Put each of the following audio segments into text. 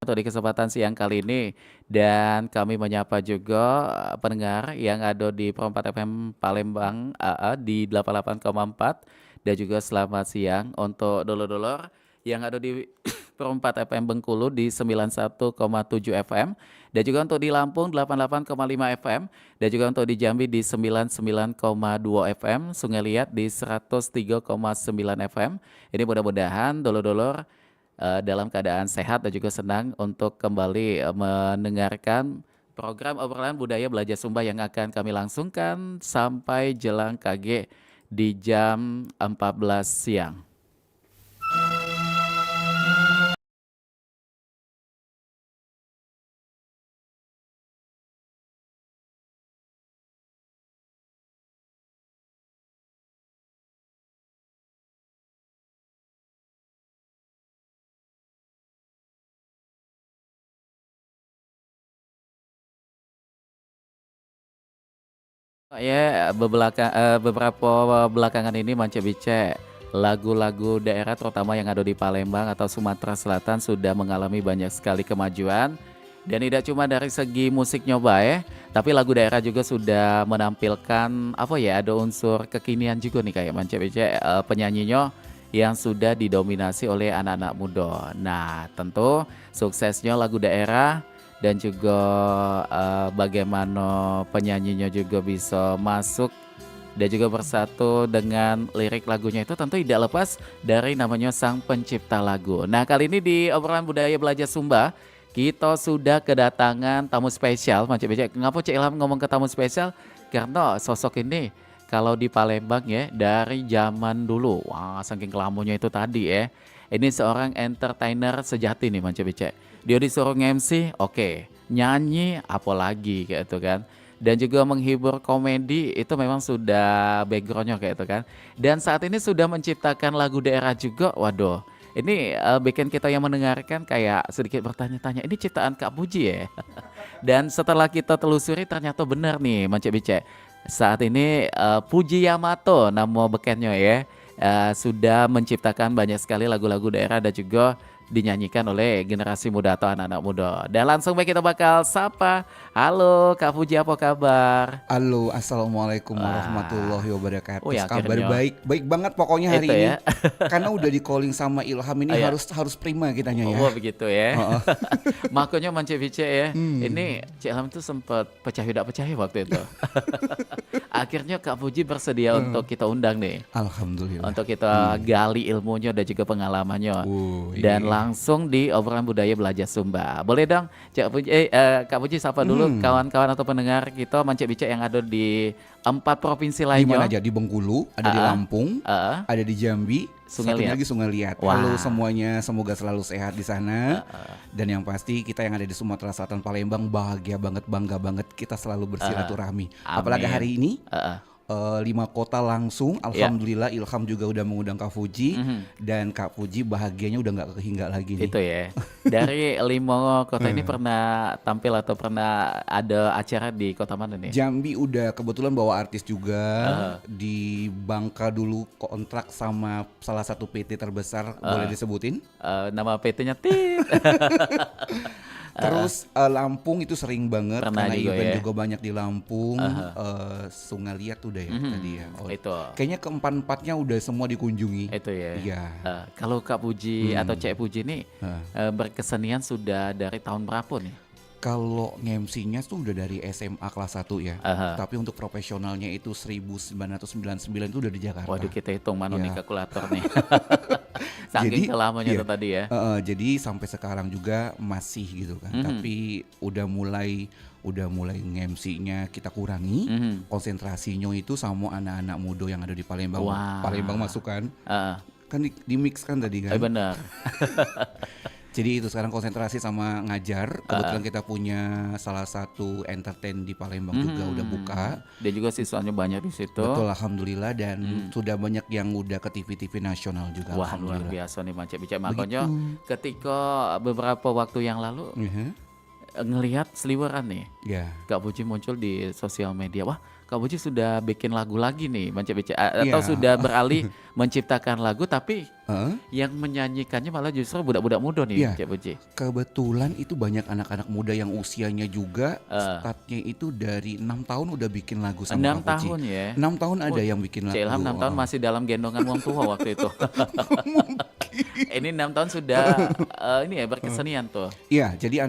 untuk di kesempatan siang kali ini dan kami menyapa juga pendengar yang ada di Perempat FM Palembang di 88,4 dan juga selamat siang untuk dulur-dulur yang ada di Perempat FM Bengkulu di 91,7 FM dan juga untuk di Lampung 88,5 FM dan juga untuk di Jambi di 99,2 FM, Sungai Liat di 103,9 FM. Ini mudah-mudahan dulur-dulur dalam keadaan sehat dan juga senang untuk kembali mendengarkan program obrolan budaya belajar Sumba yang akan kami langsungkan sampai jelang KG di jam 14 siang. Ya, beberapa belakangan ini Mance Bice, lagu-lagu daerah terutama yang ada di Palembang atau Sumatera Selatan sudah mengalami banyak sekali kemajuan. Dan tidak cuma dari segi musik nyoba tapi lagu daerah juga sudah menampilkan apa ya, ada unsur kekinian juga nih kayak Mance Bice, penyanyinya yang sudah didominasi oleh anak-anak muda. Nah, tentu suksesnya lagu daerah dan juga bagaimana penyanyinya juga bisa masuk dan juga bersatu dengan lirik lagunya itu tentu tidak lepas dari namanya sang pencipta lagu. Nah, kali ini di obrolan budaya belajar Sumba kita sudah kedatangan tamu spesial. Macam biasa, ngapa Cik Ilham ngomong ke tamu spesial? Karena sosok ini kalau di Palembang ya dari zaman dulu, wah saking kelamunya itu tadi ya. Ini seorang entertainer sejati nih Manca Becek. Dia disuruh MC, oke. Nyanyi apalagi kayak itu kan. Dan juga menghibur komedi itu memang sudah backgroundnya kayak itu kan. Dan saat ini sudah menciptakan lagu daerah juga, waduh. Ini bikin kita yang mendengarkan kayak sedikit bertanya-tanya, ini ciptaan Kak Puji ya? Dan setelah kita telusuri ternyata benar nih Manca Becek. Saat ini Puji Yamato nama bekennya ya. Sudah menciptakan banyak sekali lagu-lagu daerah dan juga dinyanyikan oleh generasi muda atau anak-anak muda. Dan langsung baik kita bakal sapa. Halo Kak Puji, apa kabar? Halo, assalamualaikum Wah. warahmatullahi wabarakatuh. Oh ya Kabar akhirnya. baik banget pokoknya hari Itu ini. ya. Karena udah di calling sama Ilham ini Oh ya. harus prima kitanya ya. Oh begitu ya. Heeh. Makanya Mance Vice ya. Hmm. Ini Cik Ilham tuh sempat pecah tidak pecah ya waktu itu. Akhirnya Kak Puji bersedia untuk kita undang nih. Alhamdulillah. Untuk kita gali ilmunya dan juga pengalamannya. Dan Iya. langsung di obrolan budaya belajar Sumba. Boleh dong Cak Puji, Kak Puji sapa dulu kawan-kawan atau pendengar kita Mance Bice yang ada di 4 provinsi Di mana lainnya. aja? Di Bengkulu, ada di Lampung, Heeh. ada di Jambi, Sungai satunya Liat. lagi Sungai Liat. Wah. Halo semuanya, semoga selalu sehat di sana. Dan yang pasti kita yang ada di Sumatera Selatan Palembang bahagia banget, bangga banget kita selalu bersilaturahmi. Apalagi Amin. hari ini. Heeh. 5 kota langsung, alhamdulillah Ilham juga udah mengundang Kak Fuji dan Kak Fuji bahagianya udah nggak kehingga lagi nih. Itu ya. Dari 5 kota ini pernah tampil atau pernah ada acara di kota mana nih? Jambi udah kebetulan bawa artis juga, di Bangka dulu kontrak sama salah satu PT terbesar, boleh disebutin. Nama PT-nya Tit. Terus Lampung itu sering banget Pernah karena juga event ya. juga banyak di Lampung. Sungai Liat udah ya tadi ya. Oh, Itu. kayaknya keempat-empatnya udah semua dikunjungi. Itu ya. Iya. Kalau Kak Puji atau Cek Puji ini berkesenian sudah dari tahun berapa nih? Kalau nge-MC-nya tuh udah dari SMA kelas 1 ya. Tapi untuk profesionalnya itu 1999 itu udah di Jakarta. Waduh, kita hitung mana nih Ya. kalkulator nih. Saking kelamanya iya. itu tadi ya. Jadi sampai sekarang juga masih gitu kan. Tapi udah mulai nge-MC-nya kita kurangi. Konsentrasinya itu sama anak-anak muda yang ada di Palembang. Wah. Palembang masuk kan. Heeh. Kan di mix kan tadi kan. Benar. Jadi itu sekarang konsentrasi sama ngajar. Kebetulan kita punya salah satu entertain di Palembang juga udah buka. Dan juga siswanya banyak di situ. Betul, alhamdulillah, dan sudah banyak yang udah ke TV-TV nasional juga. Wah, luar alhamdulillah. biasa nih Macet Bicara. Makanya ketika beberapa waktu yang lalu ngelihat seliweran nih, Ya. Kak Puji muncul di sosial media. Wah, Kak Puji sudah bikin lagu lagi nih, atau Iya. sudah beralih menciptakan lagu, tapi Heeh. yang menyanyikannya malah justru budak-budak muda nih, Iya. Cak Puji. Kebetulan itu banyak anak-anak muda yang usianya juga startnya itu dari 6 tahun udah bikin lagu sama 6 Kak Puji. tahun ya. 6 tahun ada Oh, yang bikin Cak Ilham lagu. 6 tahun masih dalam gendongan wong tua waktu itu. Ini 6 tahun sudah ini ya berkesenian tuh. Iya, jadi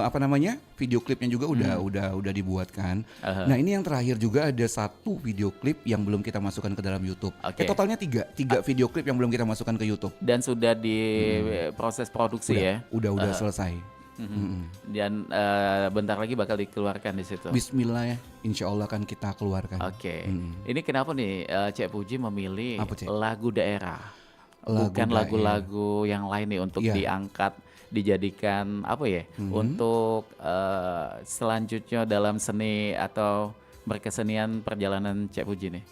apa namanya? Video klipnya juga udah dibuatkan. Aha. Nah, ini yang terakhir juga ada satu video klip yang belum kita masukkan ke dalam YouTube. Oke. Totalnya tiga video klip yang belum kita masukkan ke YouTube. Dan sudah di proses produksi ya. Udah selesai. Dan bentar lagi bakal dikeluarkan di situ. Bismillah ya, insya Allah kan kita keluarkan. Oke. Ini kenapa nih Cak Puji memilih Apa, Cek? lagu daerah? Lagu Bukan daerah. lagu-lagu yang lain nih untuk Iya. diangkat, dijadikan apa ya? Untuk selanjutnya dalam seni atau berkesenian perjalanan Cak Puji nih.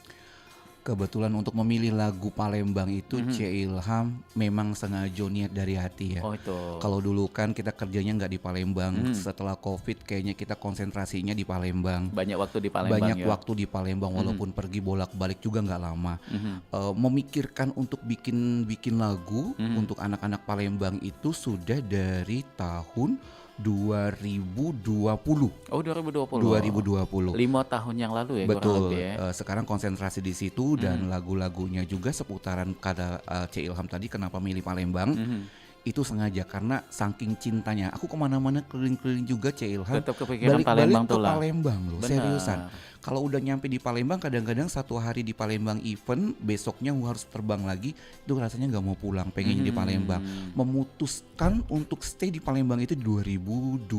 Kebetulan untuk memilih lagu Palembang itu Cek Ilham memang sengaja niat dari hati ya. Oh itu. Kalau dulu kan kita kerjanya nggak di Palembang, setelah COVID kayaknya kita konsentrasinya di Palembang. Banyak waktu di Palembang Banyak ya. waktu di Palembang walaupun pergi bolak-balik juga nggak lama. Memikirkan untuk bikin lagu untuk anak-anak Palembang itu sudah dari tahun 2020. Oh 2020. 2020. 5 tahun yang lalu ya kurang Betul. lebih ya. Sekarang konsentrasi di situ dan lagu-lagunya juga seputaran kata Cek Ilham tadi kenapa milih Palembang. Itu sengaja karena saking cintanya. Aku kemana-mana keliling-keliling juga Cek Ilham. Tetap kepikiran Balik-balik Palembang ke tuh lah. Palembang loh, Benar. seriusan. Kalau udah nyampe di Palembang kadang-kadang satu hari di Palembang event, besoknya harus terbang lagi, itu rasanya nggak mau pulang, pengennya di Palembang. Memutuskan untuk stay di Palembang itu di 2020.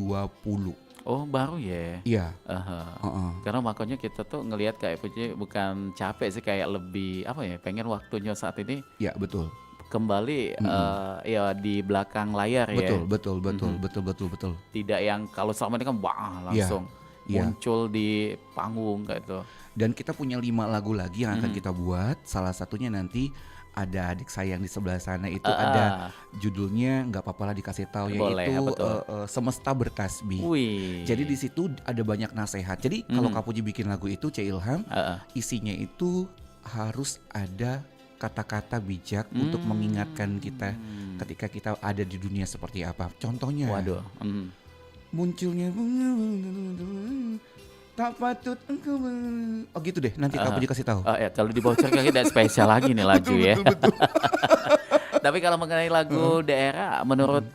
Oh baru ya. Iya. Aha. Heeh. Karena makanya kita tuh ngelihat kayak Puji bukan capek sih, kayak lebih apa ya, pengen waktunya saat ini Ya betul. kembali ya di belakang layar ya. Betul. Tidak yang kalau selama ini kan wah langsung Iya. muncul di panggung kayak itu. Dan kita punya 5 lagu lagi yang akan kita buat. Salah satunya nanti ada adik saya yang di sebelah sana itu ada judulnya nggak apa-apa lah dikasih tahu, Boleh, yaitu apa tuh? Semesta Bertasbih. Wih. Jadi di situ ada banyak nasihat. Jadi kalau Kak Puji bikin lagu itu Cek Ilham, isinya itu harus ada kata-kata bijak untuk mengingatkan kita ketika kita ada di dunia seperti apa. Contohnya, Waduh. munculnya tak patut engkau oh gitu deh, nanti Kak Puji kasih tahu. Oh ya, kalau dibocorkan kita spesial lagi nih lagu ya. Tapi kalau mengenai lagu daerah, menurut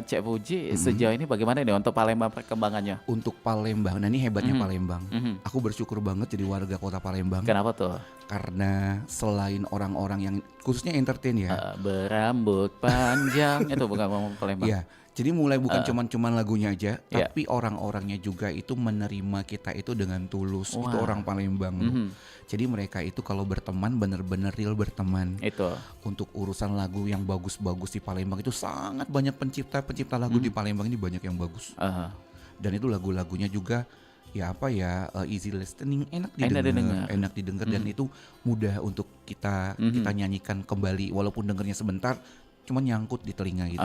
Cek Puji sejauh ini bagaimana nih untuk Palembang perkembangannya? Untuk Palembang, nah ini hebatnya Palembang. Aku bersyukur banget jadi warga kota Palembang. Kenapa tuh? Karena selain orang-orang yang khususnya entertain ya. Berambut panjang itu bukan ngomong Palembang. Iya. Jadi mulai bukan cuman lagunya aja, Iya. tapi orang-orangnya juga itu menerima kita itu dengan tulus. Itu Wah. orang Palembang loh. Jadi mereka itu kalau berteman bener-bener real berteman. Itu. Untuk urusan lagu yang bagus-bagus di Palembang itu sangat banyak pencipta lagu di Palembang ini banyak yang bagus. Aha. Dan itu lagu-lagunya juga ya apa ya, easy listening, enak didengar. didengar dan itu mudah untuk kita nyanyikan kembali walaupun dengernya sebentar, cuman nyangkut di telinga gitu.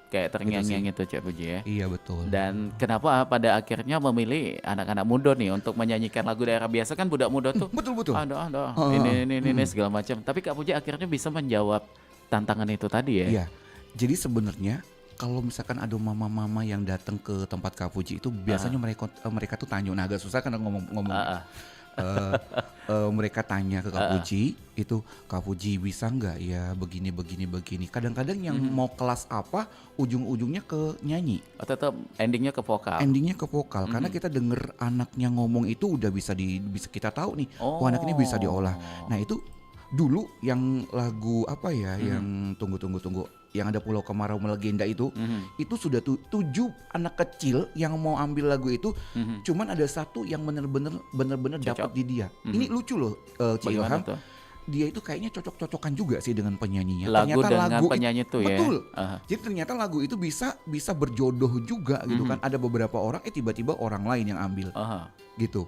Kayak terngiang-ngiang itu Cek Puji ya. Iya betul. Dan kenapa pada akhirnya memilih anak-anak muda nih untuk menyanyikan lagu daerah? Biasa kan budak muda tuh Betul. ada ini segala macam. Tapi Kak Puji akhirnya bisa menjawab tantangan itu tadi ya. Iya. Jadi sebenarnya kalau misalkan ada mama-mama yang datang ke tempat Kak Puji itu biasanya mereka tuh tanya, nah agak susah kan ngomong. Mereka tanya ke Kak Puji itu, Kak Puji bisa nggak ya begini. Kadang-kadang yang mau kelas apa ujung-ujungnya ke nyanyi. Tetap endingnya ke vokal. Endingnya ke vokal karena kita denger anaknya ngomong itu udah bisa kita tahu nih, oh anak ini bisa diolah. Nah itu dulu yang lagu apa ya yang tunggu yang ada Pulau Kemarau Melegenda itu sudah 7 anak kecil yang mau ambil lagu itu, cuman ada satu yang bener-bener dapat di dia. Ini lucu loh, Cik Ilham. Dia itu kayaknya cocok-cocokan juga sih dengan penyanyinya. Lagu dengan penyanyi itu ya. Betul. Jadi ternyata lagu itu bisa berjodoh juga gitu kan. Ada beberapa orang tiba-tiba orang lain yang ambil. Gitu.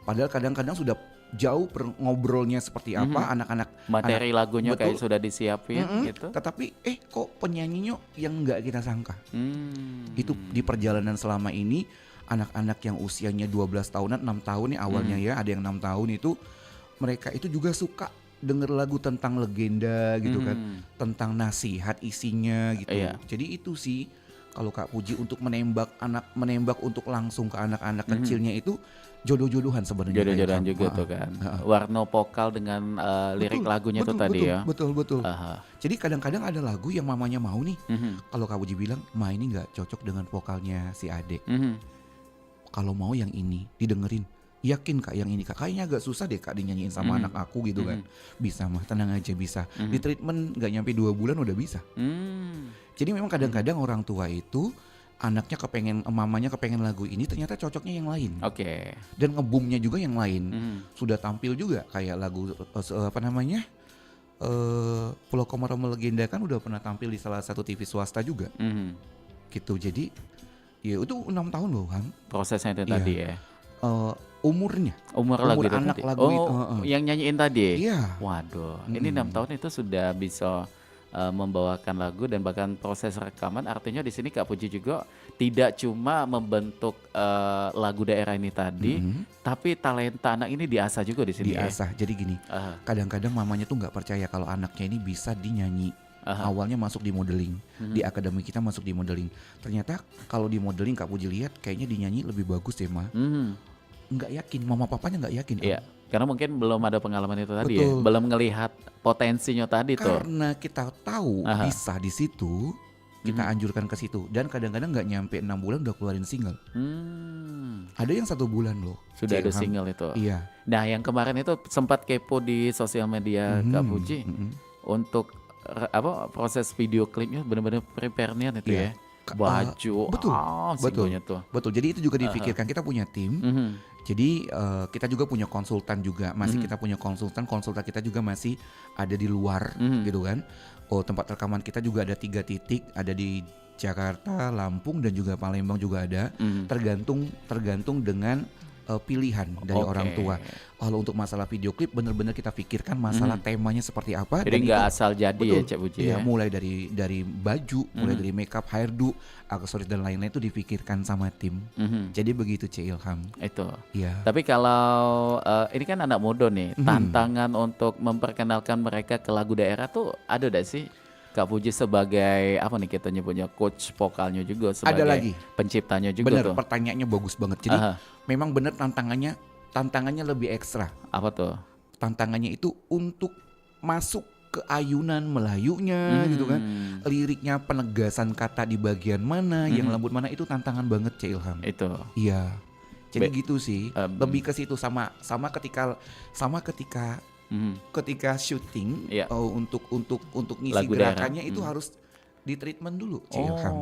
Padahal kadang-kadang sudah jauh ngobrolnya seperti apa, anak-anak Materi lagunya kayak betul, sudah disiapin gitu. tetapi kok penyanyinya yang nggak kita sangka. Itu di Hmm. perjalanan selama ini anak-anak yang usianya 12 tahunan, 6 tahun nih awalnya ya, ada yang 6 tahun itu mereka itu juga suka denger lagu tentang legenda gitu kan, tentang nasihat isinya gitu. Iya. Jadi itu sih kalau Kak Puji untuk menembak untuk langsung ke anak-anak kecilnya itu jodoh-jodohan sebenarnya kayak Jodoh-jodohan Kak. juga tuh kan. Warna vokal dengan lirik Betul, lagunya tuh betul, tadi betul, ya. betul, betul. Aha. Jadi kadang-kadang ada lagu yang mamanya mau nih. Mhm. Kalau Kak Puji bilang, "Ma ini nggak cocok dengan vokalnya si Ade. Mhm. Kalau mau yang ini didengerin." Yakin Kak yang ini Kak, kayaknya agak susah deh Kak dinyanyiin sama anak aku gitu kan. Bisa mah, tenang aja bisa. Di treatment nggak nyampe 2 bulan udah bisa. Jadi memang kadang-kadang orang tua itu anaknya mamanya kepengen lagu ini ternyata cocoknya yang lain. Oke. Dan ngebumnya juga yang lain. Mhm. Sudah tampil juga kayak lagu apa namanya? Pulau Komodo Legenda kan udah pernah tampil di salah satu TV swasta juga Mhm. gitu. Jadi ya itu 6 tahun loh Ham. Prosesnya itu Iya. tadi ya. Umurnya Umur lagu itu anak tadi. lagu itu, Yang nyanyiin tadi. iya. Waduh, ini 6 tahun itu sudah bisa membawakan lagu dan bahkan proses rekaman. Artinya di sini Kak Puji juga tidak cuma membentuk lagu daerah ini tadi, tapi talenta anak ini diasah juga di sini ya. Diasah. Jadi gini, Aha, kadang-kadang mamanya tuh nggak percaya kalau anaknya ini bisa dinyanyi. aha. Awalnya masuk di modeling, di akademi kita masuk di modeling. Ternyata kalau di modeling Kak Puji lihat kayaknya dinyanyi lebih bagus deh Ma. Mhm. Nggak yakin, mama papanya nggak yakin. Iya, karena mungkin belum ada pengalaman itu tadi ya, Betul. belum ngelihat potensinya tadi tuh. Karena kita tahu Aha. bisa di situ, kita anjurkan ke situ. Dan kadang-kadang nggak nyampe 6 bulan udah keluarin single. Ada yang 1 bulan loh. Sudah ada Ilham. single itu. Iya. Nah, yang kemarin itu sempat kepo di sosial media Kak Puji untuk proses video klipnya benar-benar prepare-nya itu Iya. ya. Baju, Betul, betul. singlenya tuh. Betul. Jadi itu juga dipikirkan. Kita punya tim. Jadi kita juga punya konsultan juga. Masih kita punya konsultan. Konsultan kita juga masih ada di luar gitu kan. Tempat rekaman kita juga ada 3 titik. Ada di Jakarta, Lampung dan juga Palembang juga ada. Tergantung dengan pilihan dari Oke. orang tua. Kalau untuk masalah video klip benar-benar kita pikirkan masalah temanya seperti apa. Jadi dan nggak itu- asal jadi ya betul. Cak Puji Iya, ya. mulai dari baju, mulai dari makeup, hairdo, aksesoris dan lain-lain itu dipikirkan sama tim. Jadi begitu Cik Ilham. Itu. Iya. Tapi kalau ini kan anak muda nih, tantangan untuk memperkenalkan mereka ke lagu daerah tuh ada gak sih? Kak Puji sebagai apa nih kita nyebutnya coach vokalnya juga sebagai lagi. penciptanya juga Bener, tuh. pertanyaannya bagus banget. Jadi Aha. memang bener tantangannya lebih ekstra. Apa tuh? Tantangannya itu untuk masuk ke ayunan Melayunya gitu kan. Liriknya, penegasan kata di bagian mana, yang lembut mana, itu tantangan banget Cik Ilham. Itu. Iya. Jadi gitu sih. Em, Lebih ke situ sama ketika syuting Iya. untuk ngisi Lagu daerah. gerakannya itu harus di treatment dulu Cik Ilham.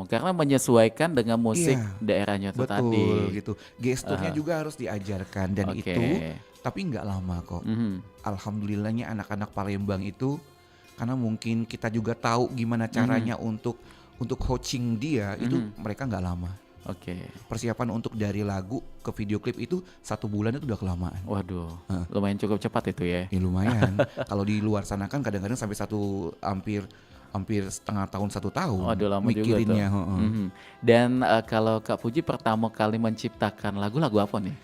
Karena menyesuaikan dengan musik Iya, daerahnya tuh Betul tadi. gitu. Gesturnya juga harus diajarkan dan Oke. itu tapi nggak lama kok. Alhamdulillahnya anak-anak Palembang itu karena mungkin kita juga tahu gimana caranya untuk coaching dia itu mereka nggak lama. Oke. Persiapan untuk dari lagu ke video klip itu 1 bulan itu udah kelamaan. Waduh, lumayan cukup cepat itu ya. Ya lumayan. Kalau di luar sana kan kadang-kadang sampai hampir setengah tahun 1 tahun. Waduh, lama juga tuh. mikirinnya. Heeh. Dan kalau Kak Puji pertama kali menciptakan lagu apa nih?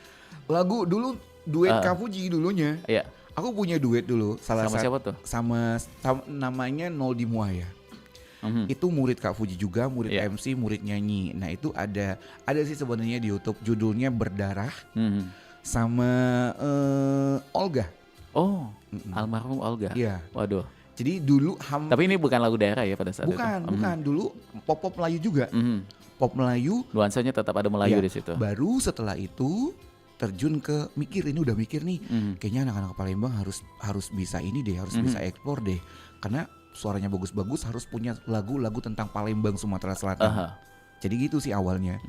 Lagu dulu duet Kak Puji dulunya. Iya. Aku punya duet dulu. Sama siapa tuh? Sama namanya Nol di Muaya. Itu murid Kak Puji juga, murid Iya. MC, murid nyanyi. Nah itu ada sih sebenarnya di YouTube judulnya Berdarah sama Olga. Oh, almarhum Olga. Iya. Waduh. Jadi dulu Tapi ini bukan lagu daerah ya pada saat itu. bukan dulu pop Melayu juga. Pop Melayu. Nuansanya tetap ada Melayu Iya, di situ. Baru setelah itu terjun ke ini udah mikir nih. Kayaknya anak-anak Palembang harus bisa ini deh, harus bisa ekspor deh. Karena suaranya bagus-bagus harus punya lagu-lagu tentang Palembang Sumatera Selatan. Aha. Jadi gitu sih awalnya.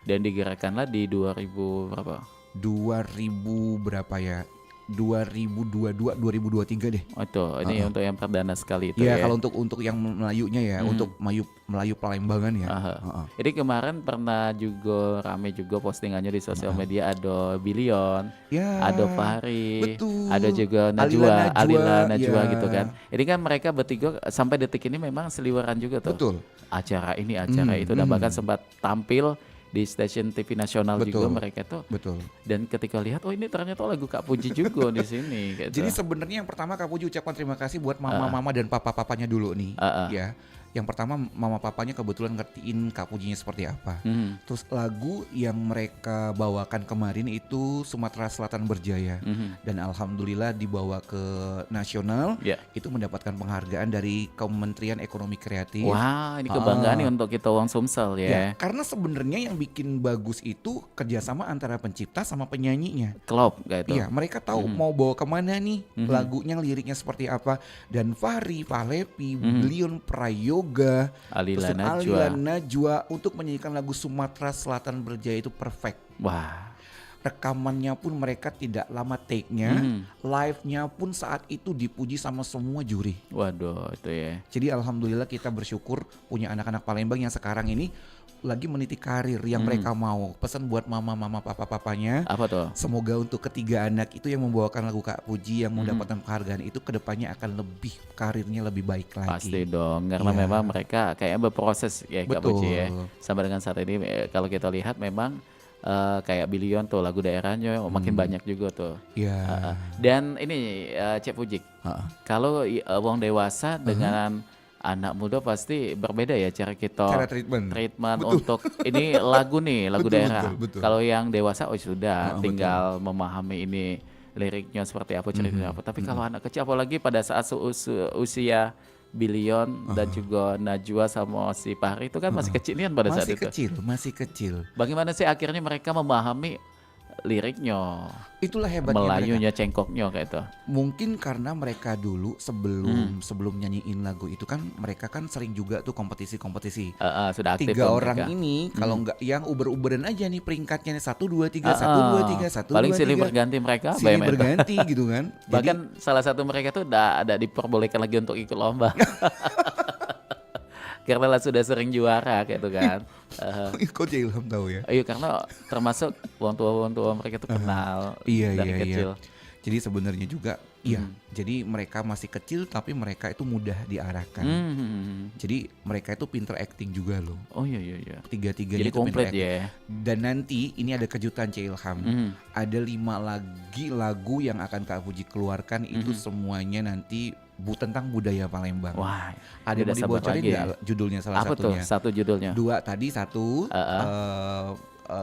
Dan digerakkanlah di 2000 berapa? 2000 berapa ya? 2022 2023 deh. Oh itu, ini untuk yang perdana sekali itu Ya ya. kalau untuk yang Melayunya ya, untuk Melayu Palembangan ya. Ini kemarin pernah juga rame juga postingannya di sosial media, ada Billion, Ya, ada Fahri, betul. ada juga Alila Alila Najwa, Najwa ya. gitu kan. Ini kan mereka bertiga sampai detik ini memang seliweran juga tuh. Betul. Acara ini acara itu dan bahkan sempat tampil di stasiun TV nasional juga Betul. mereka tuh. Betul. Dan ketika lihat, oh ini ternyata lagu Kak Puji juga di sini. Gitu. Jadi sebenarnya yang pertama Kak Puji ucapkan terima kasih buat mama-mama dan papa-papanya dulu nih. Ya. Yang pertama mama papanya kebetulan ngertiin Kak Pujinya seperti apa. Terus lagu yang mereka bawakan kemarin itu Sumatera Selatan Berjaya. Dan alhamdulillah dibawa ke nasional. Itu mendapatkan penghargaan dari Kementerian Ekonomi Kreatif. Wah, ini kebanggaan nih untuk kita Wong Sumsel ya. Karena sebenarnya yang bikin bagus itu kerjasama antara pencipta sama penyanyinya. Klop kayak itu. Iya, mereka tahu mau bawa kemana nih lagunya, liriknya seperti apa. Dan Fahri, Palepi, Billion, Prayoga, Alila Alila Najwa untuk menyanyikan lagu Sumatera Selatan Berjaya itu perfect. Wah. Rekamannya pun mereka tidak lama take-nya, live-nya pun saat itu dipuji sama semua juri. Waduh, itu ya. Jadi alhamdulillah kita bersyukur punya anak-anak Palembang yang sekarang ini lagi meniti karir yang mereka mau. Pesan buat mama-mama papa-papanya. Apa tuh? Semoga untuk ketiga anak itu yang membawakan lagu Kak Puji yang mendapatkan penghargaan itu kedepannya akan lebih karirnya lebih baik lagi. Pasti dong, karena memang mereka kayaknya berproses ya Kak Puji ya. Sampai dengan saat ini kalau kita lihat memang kayak Billion tuh lagu daerahnya makin banyak juga tuh. Dan ini Cek Puji, kalau wong dewasa dengan anak muda pasti berbeda ya cara kita treatment untuk ini lagu nih, lagu betul, daerah. betul. Kalau yang dewasa sudah tinggal memahami ini liriknya seperti apa, ceritanya apa. Tapi kalau anak kecil apalagi pada saat usia Billion dan juga Najwa sama si Fahri itu kan masih kecilian pada saat itu. Masih kecil. Bagaimana sih akhirnya mereka memahami liriknya? Itulah hebatnya Melayunya, mereka. cengkoknya kayak itu. Mungkin karena mereka dulu sebelum nyanyiin lagu itu kan mereka kan sering juga tuh kompetisi-kompetisi. Sudah aktif. 3 orang mereka. Ini kalau nggak yang uber-uberan aja nih peringkatnya 1 2 3 1 2 3 1 paling 2 3. silih berganti mereka. Silih berganti gitu kan. Bahkan salah satu mereka tuh ada diperbolehkan lagi untuk ikut lomba. Karena lah sudah sering juara gitu kan. Kok Ilham tahu ya? Iya karena termasuk wong tua mereka tuh kenal dari kecil. Jadi sebenarnya juga jadi mereka masih kecil tapi mereka itu mudah diarahkan. Jadi mereka itu pinter acting juga loh. Oh iya. Tiga-tiganya jadi itu komplit pinter ya. Dan nanti ini ada kejutan Cik Ilham. Ada 5 lagi lagu yang akan Kak Puji keluarkan itu semuanya nanti tentang budaya Palembang. Wah, ada yang mau dibocorin nggak judulnya salah apa satunya? Tuh, satu judulnya. 2 tadi, 1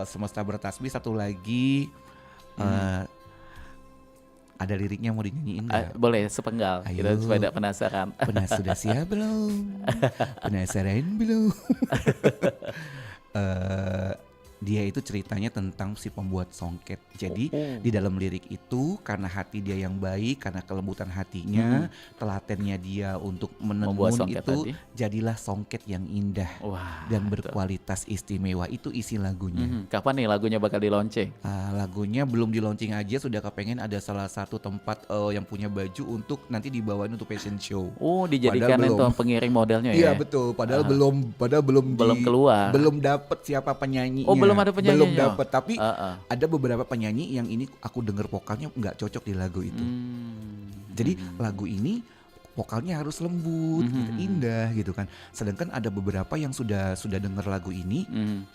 Semesta Bertasbih, 1 lagi ada liriknya mau dinyanyiin nggak? Boleh sepenggal, kita supaya tidak penasaran. Sudah siap belum? Penasaran belum? Dia itu ceritanya tentang si pembuat songket. Jadi di dalam lirik itu karena hati dia yang baik, karena kelembutan hatinya, telatennya dia untuk menenun itu tadi. Jadilah songket yang indah dan berkualitas istimewa. Itu isi lagunya. Kapan nih lagunya bakal dilaunching? Lagunya belum dilaunching aja, sudah kepengen ada salah satu tempat yang punya baju untuk nanti dibawain untuk fashion show. Oh, dijadikan itu pengiring modelnya ya? Iya betul. Padahal belum keluar. Belum dapet siapa penyanyinya. Oh belum ada penyanyinya? Belum dapet, tapi ada beberapa penyanyi yang ini aku dengar vokalnya nggak cocok di lagu itu. Jadi lagu ini vokalnya harus lembut, gitu, indah gitu kan. Sedangkan ada beberapa yang sudah denger lagu ini,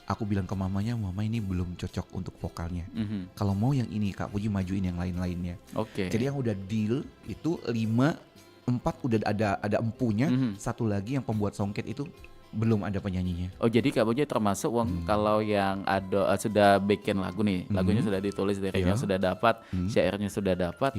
aku bilang ke mamanya, mama ini belum cocok untuk vokalnya. Kalau mau yang ini Kak Puji majuin yang lain-lainnya. Jadi yang udah deal itu 4 udah ada empunya, 1 lagi yang pembuat songket itu belum ada penyanyinya. Oh jadi Kak Puji termasuk kalau yang ada sudah bikin lagu nih, lagunya sudah ditulis, liriknya sudah dapat, syairnya sudah dapat.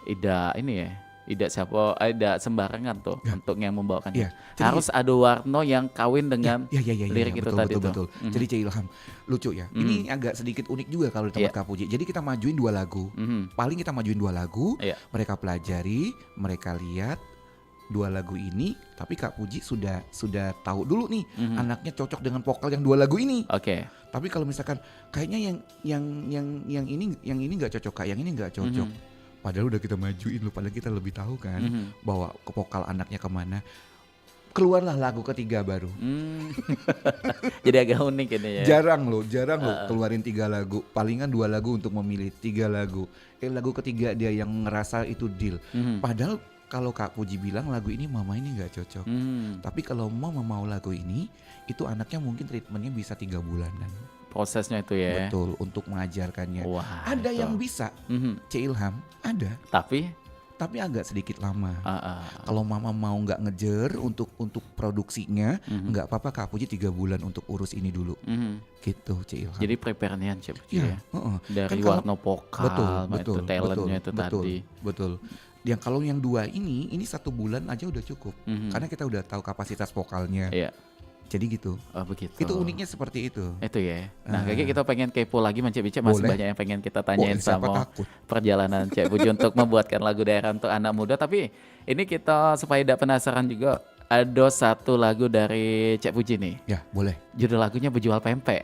Ida ini ya, Ida siapa? Ida sembarangan tuh untuk yang membawakannya. Harus ada warna yang kawin dengan lirik itu tadi tuh. Jadi Cik Ilham lucu ya. Ini agak sedikit unik juga kalau di tempat Kak Puji. Jadi kita majuin 2 lagu. Paling kita majuin 2 lagu. Mereka pelajari, mereka lihat 2 lagu ini, tapi Kak Puji sudah tahu dulu nih anaknya cocok dengan vokal yang 2 lagu ini. Tapi kalau misalkan kayaknya yang ini nggak cocok Kak, yang ini nggak cocok. Padahal udah kita majuin loh, padahal kita lebih tahu kan Mhm. bahwa ke vokal anaknya kemana. Keluarlah lagu ketiga baru. Jadi agak unik ini ya. Jarang loh Heeh. keluarin 3 lagu, palingan 2 lagu untuk memilih, 3 lagu. Lagu ketiga dia yang ngerasa itu deal. Mhm. Padahal kalau Kak Puji bilang lagu ini mama ini nggak cocok. Mmm. Tapi kalau mama mau lagu ini, itu anaknya mungkin treatmentnya bisa 3 bulanan. Prosesnya itu ya. Betul, untuk mengajarkannya. Wah, Ada itu. yang bisa, Mhm. C. Ilham, ada, Tapi tapi agak sedikit lama. heeh. Kalau mama mau nggak ngejer untuk produksinya, Mhm. nggak apa-apa Kak Puji 3 bulan untuk urus ini dulu. Mhm. Gitu C. Ilham. Jadi prepare-nya Cep Iya, ya. heeh. Dari Kan kalau warna vokal, itu talent-nya itu betul, tadi. betul. Yang kalau yang 2 ini 1 bulan aja udah cukup. Mhm. Karena kita udah tahu kapasitas vokalnya. Iya. Jadi gitu. Oh begitu. Itu uniknya seperti itu. Itu ya. Nah, kayaknya kita pengen kepo lagi Cep masih Boleh. banyak yang pengen kita tanyain Siapa sama takut? perjalanan Cep Puji untuk membuatkan lagu daerah untuk anak muda. Tapi ini kita supaya tidak penasaran juga, ada satu lagu dari Cep Puji nih. Ya, boleh. Judul lagunya Berjual Pempek.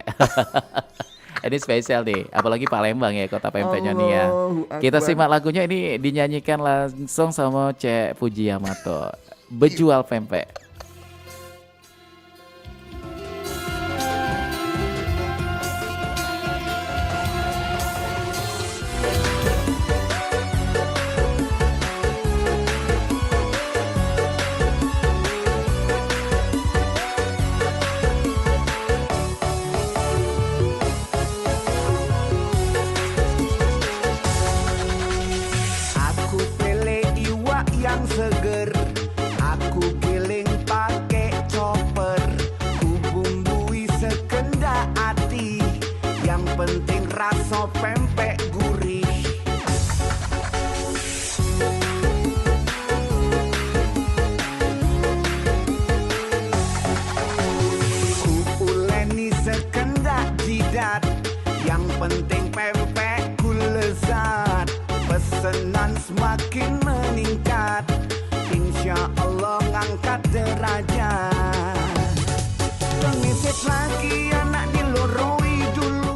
Ini spesial nih, apalagi Palembang ya, kota pempeknya nih ya. Allahu Kita Akbar. simak lagunya ini dinyanyikan langsung sama Cek Puji Yamato. Berjual Pempek. Aku pele iwak yang seger, aku giling pakai chopper, ku bumbui sekendak hati, yang penting rasa pempek gurih. Ku uleni sekendak jidat, yang penting pempekku lezat. Pesanan semakin meningkat, insya Allah ngangkat derajat. Pengisip lagi anak diloroi dulu.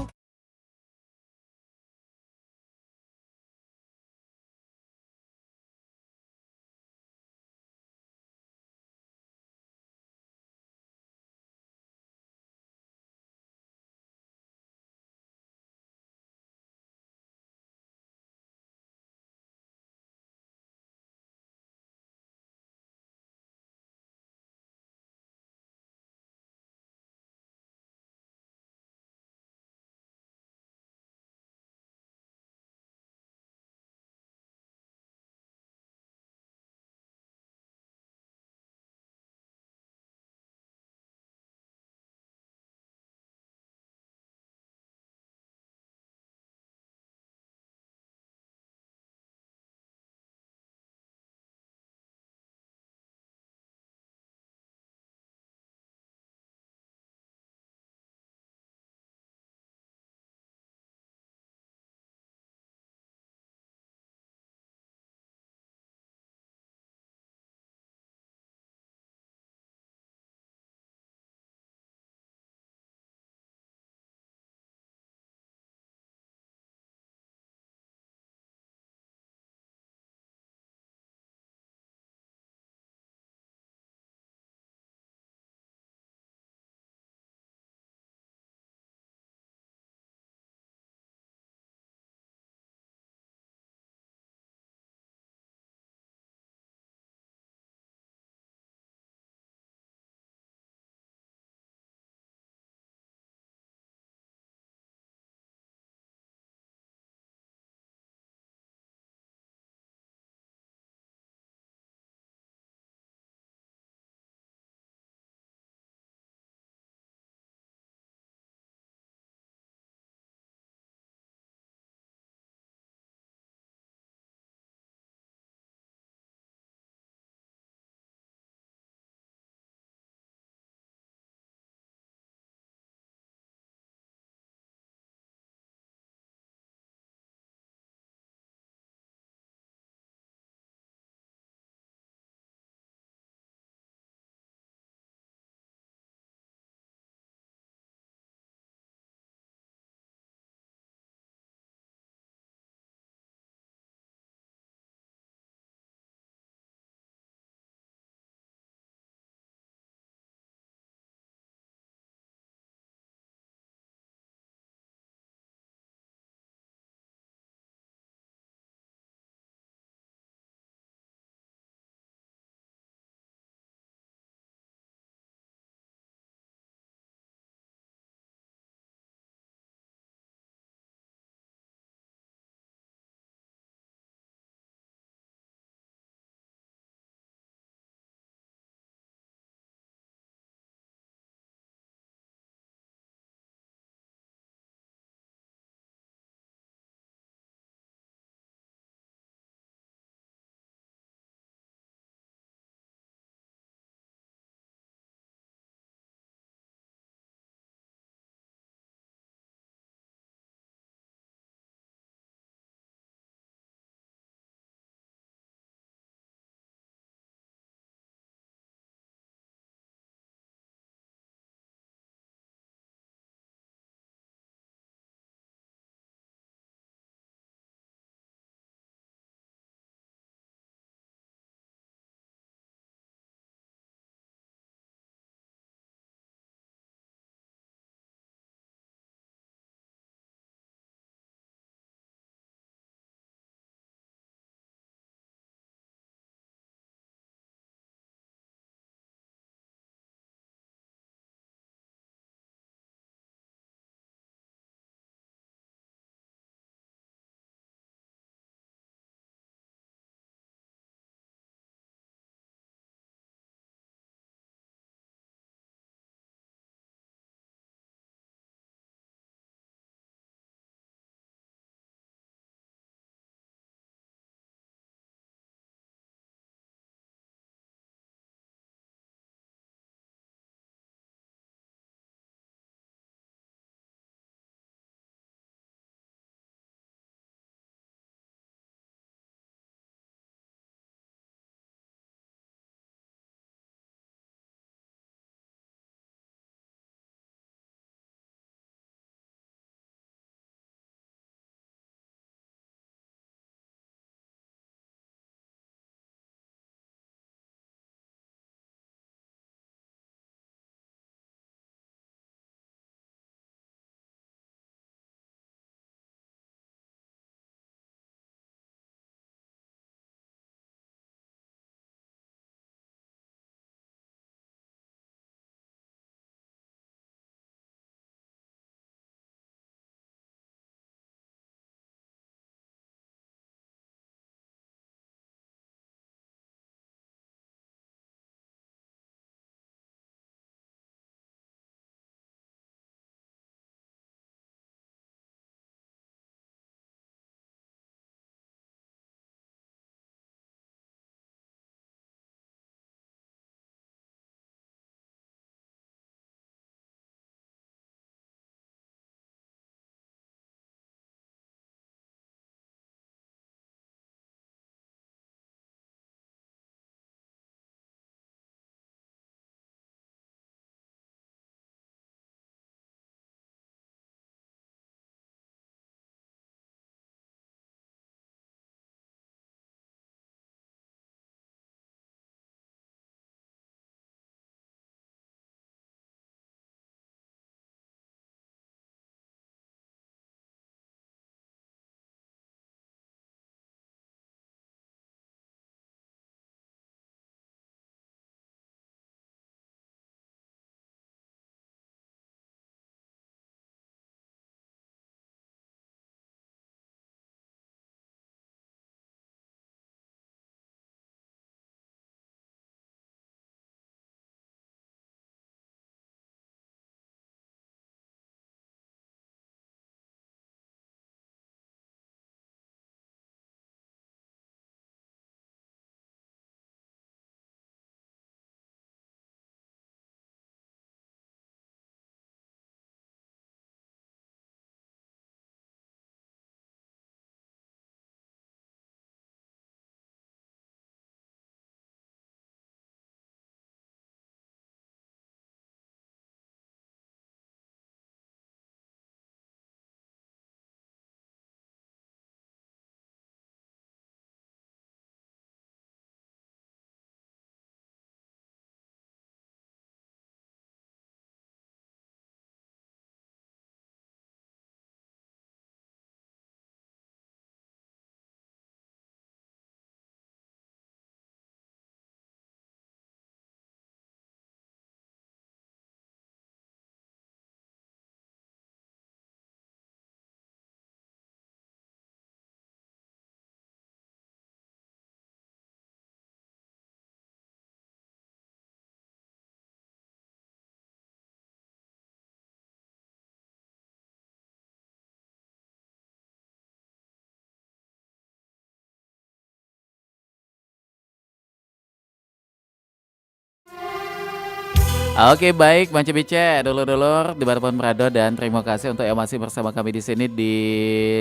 Oke baik, Bang Cebice, dulur-dulur di Dimanapun berada dan terima kasih untuk yang masih bersama kami di sini di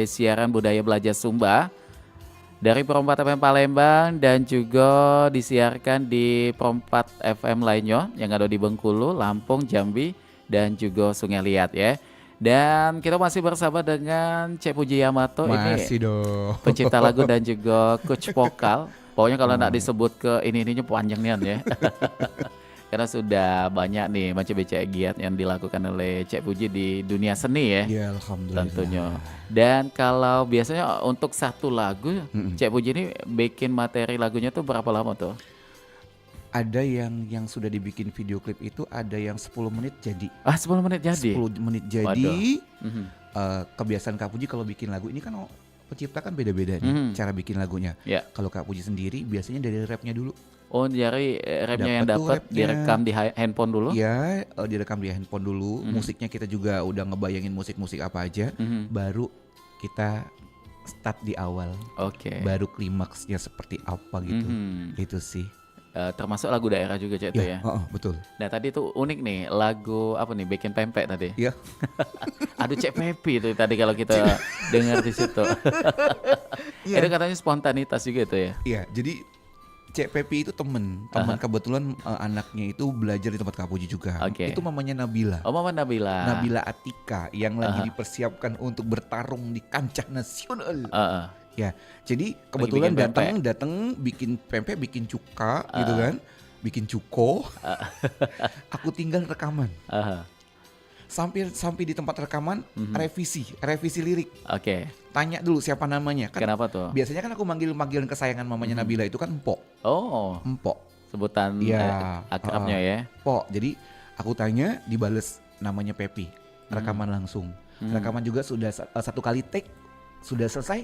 siaran Budaya Belajar Sumba dari Perompat FM Palembang dan juga disiarkan di Perompat FM lainnya yang ada di Bengkulu, Lampung, Jambi dan juga Sungai Liat ya. Dan kita masih bersama dengan Cek Puji Yamato Masih ini dong. pencipta lagu dan juga coach vokal. Pokoknya kalau nggak disebut ke ini-ininya panjang nih ya. Karena sudah banyak nih macam-macam giat yang dilakukan oleh Cek Puji di dunia seni ya. Ya alhamdulillah. Tentunya. Dan kalau biasanya untuk satu lagu Cek Puji ini bikin materi lagunya tuh berapa lama tuh? Ada yang sudah dibikin video klip itu ada yang 10 menit jadi. 10 menit jadi? 10 menit jadi. Waduh. Kebiasaan Kak Puji kalau bikin lagu ini kan pencipta kan beda-beda nih cara bikin lagunya. Ya. Kalau Kak Puji sendiri biasanya dari rapnya dulu. Oh dari rapnya yang Dapet tuh dapat rapnya. direkam di handphone dulu? Ya, direkam di handphone dulu. Musiknya kita juga udah ngebayangin musik-musik apa aja. Baru kita start di awal. Oke. Baru klimaksnya seperti apa gitu. Itu sih. Termasuk lagu daerah juga Cek itu ya? Betul. Nah tadi tuh unik nih lagu apa nih bikin pempek tadi? Iya. Aduh Cek Pepi itu tadi kalau kita dengar di situ. Itu katanya spontanitas juga itu ya? Iya, jadi Cek Pepi itu temen kebetulan anaknya itu belajar di tempat Kak Puji juga. Oke. Itu mamanya Nabila. Oh Mama Nabila. Nabila Atika yang lagi dipersiapkan untuk bertarung di kancah nasional. Ya, jadi kebetulan bikin datang bikin pempek, bikin cuka gitu kan, bikin cuko. Aku tinggal rekaman. Sampai di tempat rekaman revisi lirik. Oke. Tanya dulu siapa namanya. Kan Kenapa tuh? biasanya kan aku manggil kesayangan mamanya Nabila itu kan Empok. Oh. Empok. Sebutan akrabnya ya. Pok. Jadi aku tanya dibales namanya Pepi. Rekaman langsung. Rekaman juga sudah satu kali take. Sudah selesai,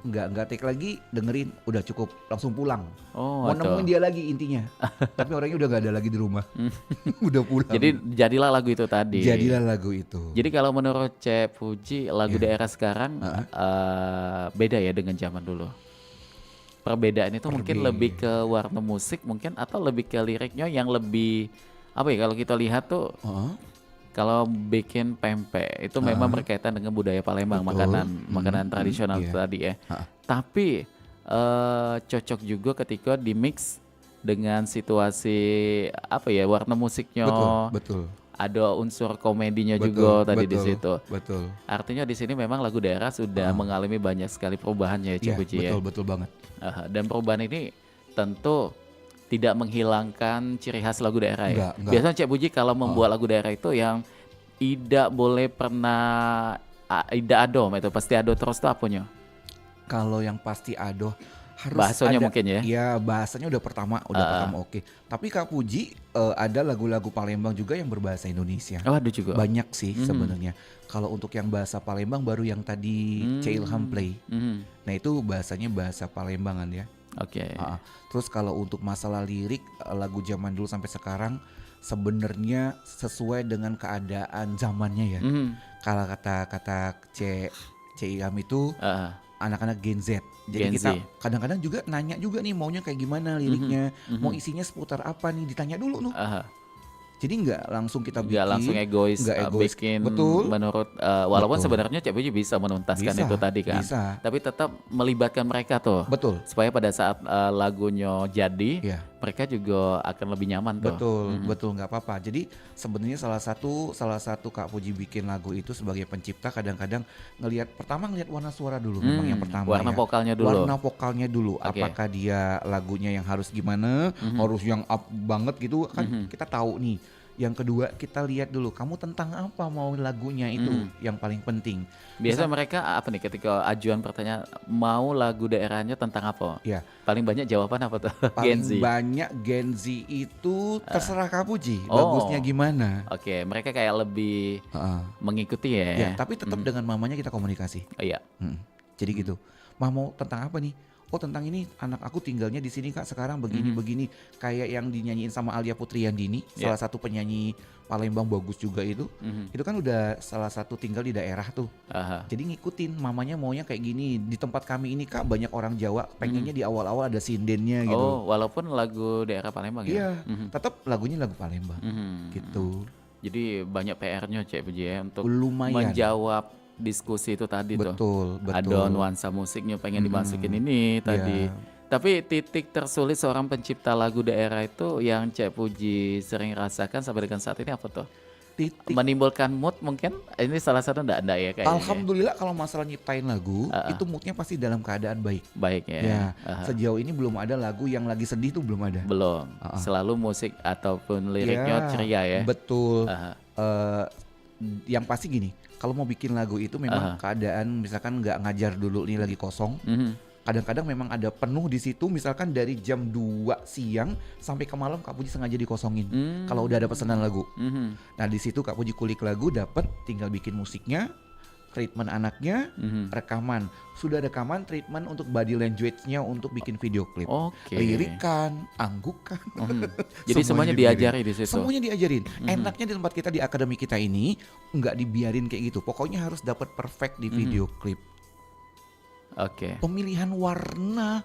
nggak take lagi, dengerin, udah cukup, langsung pulang. Oh, mau nemuin dia lagi intinya, tapi orangnya udah nggak ada lagi di rumah, udah pulang. Jadi jadilah lagu itu tadi. Jadilah lagu itu. Jadi kalau menurut Cek Puji lagu daerah sekarang beda ya dengan zaman dulu. Perbedaan itu mungkin lebih ke warna musik mungkin atau lebih ke liriknya yang lebih apa ya kalau kita lihat tuh. Kalau bikin pempek itu memang berkaitan dengan budaya Palembang, makanan tradisional tadi ya. Tapi cocok juga ketika di mix dengan situasi apa ya warna musiknya. Betul. Ada unsur komedinya juga tadi di situ. Betul. Artinya di sini memang lagu daerah sudah mengalami banyak sekali perubahannya ya Cik Puji ya. Betul banget. Dan perubahan ini tentu tidak menghilangkan ciri khas lagu daerah ya. Enggak. Biasanya Cek Puji kalau membuat lagu daerah itu yang tidak boleh pernah tidak ado itu pasti ado terus tuh apanya? Kalau yang pasti ado harus bahasanya ada, mungkin ya. Ya bahasanya udah pertama oke. Tapi Kak Puji ada lagu-lagu Palembang juga yang berbahasa Indonesia. Oh ada juga. Banyak sih sebenarnya. Kalau untuk yang bahasa Palembang baru yang tadi C Ilham play. Nah itu bahasanya bahasa Palembangan ya. Oke. Terus kalau untuk masalah lirik lagu zaman dulu sampai sekarang sebenarnya sesuai dengan keadaan zamannya ya. Kalau kata C Ilham itu anak-anak Gen Z. Jadi Gen kita Z. kadang-kadang juga nanya juga nih maunya kayak gimana liriknya, mau isinya seputar apa nih, ditanya dulu tuh. Jadi nggak langsung kita bikin, nggak langsung egois, bikin betul. menurut walaupun Betul. sebenarnya Cek Puji bisa menuntaskan itu tadi kan, tapi tetap melibatkan mereka tuh, betul, supaya pada saat lagunya jadi, mereka juga akan lebih nyaman tuh. Betul nggak apa-apa. Jadi sebenarnya salah satu Kak Puji bikin lagu itu sebagai pencipta kadang-kadang ngelihat warna suara dulu, memang yang pertama warna vokalnya dulu. Warna vokalnya dulu, apakah dia lagunya yang harus gimana, harus yang up banget gitu kan kita tahu nih. Yang kedua kita lihat dulu kamu tentang apa mau lagunya itu yang paling penting. Biasa mereka apa nih ketika ajuan pertanyaan mau lagu daerahnya tentang apa? Ya. Paling banyak jawaban apa tuh? Paling Gen Z. banyak Gen Z itu terserah Kak Puji bagusnya gimana. Oke, mereka kayak lebih mengikuti ya. Ya, tapi tetap dengan mamanya kita komunikasi. Iya. Jadi gitu. Mah mau tentang apa nih? oh tentang ini anak aku tinggalnya di sini Kak sekarang begini kayak yang dinyanyiin sama Alia Putriandini, salah satu penyanyi Palembang bagus juga itu. Itu kan udah salah satu tinggal di daerah tuh. Jadi ngikutin mamanya maunya kayak gini. Di tempat kami ini Kak banyak orang Jawa, pengennya di awal-awal ada sindennya gitu. Oh, walaupun lagu daerah Palembang ya. Iya, tetap lagunya lagu Palembang gitu. Jadi banyak PR-nya Cek Puji ya untuk Lumayan. menjawab diskusi itu tadi tuh. Betul. Ada nuansa musiknya pengen dimasukin ini tadi. Tapi titik tersulit seorang pencipta lagu daerah itu yang Cek Puji sering rasakan sampai dengan saat ini apa tuh? Titik. Menimbulkan mood mungkin? Ini salah satu enggak ya kayaknya. Alhamdulillah kalau masalah nyiptain lagu itu moodnya pasti dalam keadaan baik. Baik ya. Ya, sejauh ini belum ada lagu yang lagi sedih tuh belum ada. Belum. Selalu musik ataupun liriknya ceria ya. Betul. Yang pasti gini, kalau mau bikin lagu itu memang keadaan misalkan nggak ngajar dulu nih lagi kosong. Kadang-kadang memang ada penuh di situ, misalkan dari jam 2 siang sampai ke malam Kak Puji sengaja dikosongin. Kalau udah ada pesanan lagu. Nah di situ Kak Puji kulik lagu, dapat tinggal bikin musiknya, treatment anaknya, rekaman. Sudah rekaman, treatment untuk body language-nya untuk bikin video klip. Lirikan, anggukan. Jadi semuanya diajari di situ. Semuanya diajarin. Enaknya di tempat kita di akademi kita ini nggak dibiarin kayak gitu. Pokoknya harus dapat perfect di video klip. Pemilihan warna